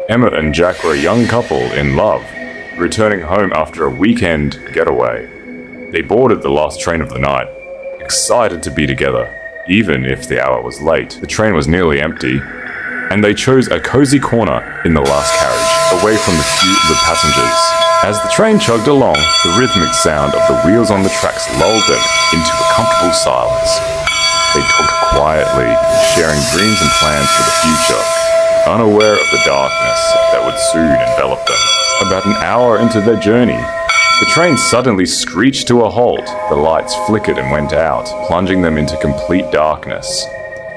Emma and Jack were a young couple in love, returning home after a weekend getaway. They boarded the last train of the night, excited to be together, even if the hour was late. The train was nearly empty, and they chose a cozy corner in the last carriage, away from the passengers. As the train chugged along, the rhythmic sound of the wheels on the tracks lulled them into a comfortable silence. They talked quietly, sharing dreams and plans for the future, unaware of the darkness that would soon envelop them. About an hour into their journey, the train suddenly screeched to a halt. The lights flickered and went out, plunging them into complete darkness.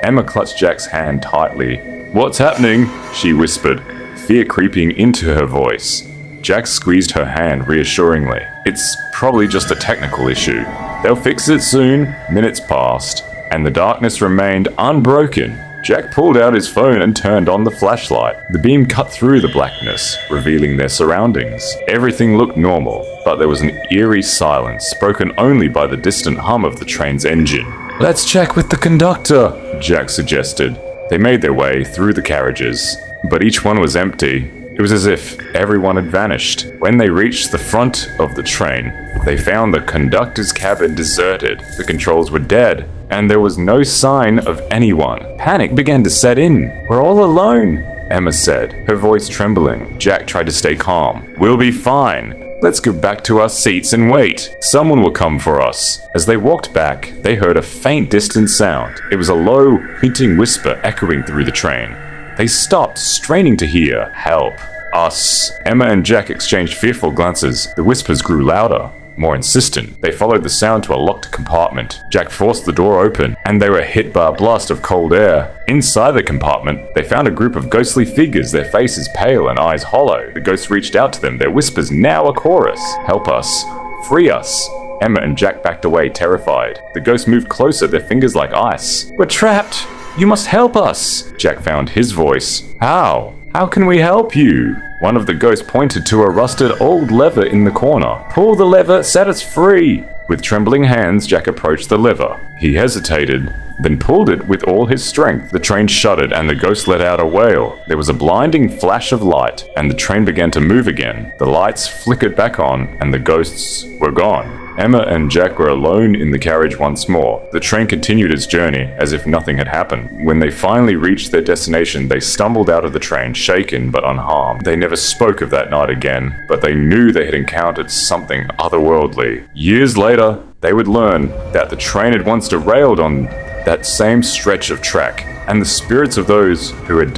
Emma clutched Jack's hand tightly. "What's happening?" she whispered, fear creeping into her voice. Jack squeezed her hand reassuringly. "It's probably just a technical issue. They'll fix it soon." Minutes passed, and the darkness remained unbroken. Jack pulled out his phone and turned on the flashlight. The beam cut through the blackness, revealing their surroundings. Everything looked normal, but there was an eerie silence, broken only by the distant hum of the train's engine. "Let's check with the conductor," Jack suggested. They made their way through the carriages, but each one was empty. It was as if everyone had vanished. When they reached the front of the train, they found the conductor's cabin deserted. The controls were dead, and there was no sign of anyone. Panic began to set in. "We're all alone," Emma said, her voice trembling. Jack tried to stay calm. "We'll be fine. Let's go back to our seats and wait. Someone will come for us." As they walked back, they heard a faint distant sound. It was a low, hinting whisper echoing through the train. They stopped, straining to hear. "Help. Us." Emma and Jack exchanged fearful glances. The whispers grew louder, more insistent. They followed the sound to a locked compartment. Jack forced the door open, and they were hit by a blast of cold air. Inside the compartment, they found a group of ghostly figures, their faces pale and eyes hollow. The ghosts reached out to them, their whispers now a chorus. "Help us. Free us." Emma and Jack backed away, terrified. The ghosts moved closer, their fingers like ice. "We're trapped. You must help us." Jack found his voice. "How? How can we help you?" One of the ghosts pointed to a rusted old lever in the corner. "Pull the lever, set us free." With trembling hands, Jack approached the lever. He hesitated, then pulled it with all his strength. The train shuddered and the ghost let out a wail. There was a blinding flash of light, and the train began to move again. The lights flickered back on, and the ghosts were gone. Emma and Jack were alone in the carriage once more. The train continued its journey as if nothing had happened. When they finally reached their destination, they stumbled out of the train, shaken but unharmed. They never spoke of that night again, but they knew they had encountered something otherworldly. Years later, they would learn that the train had once derailed on that same stretch of track, and the spirits of those who had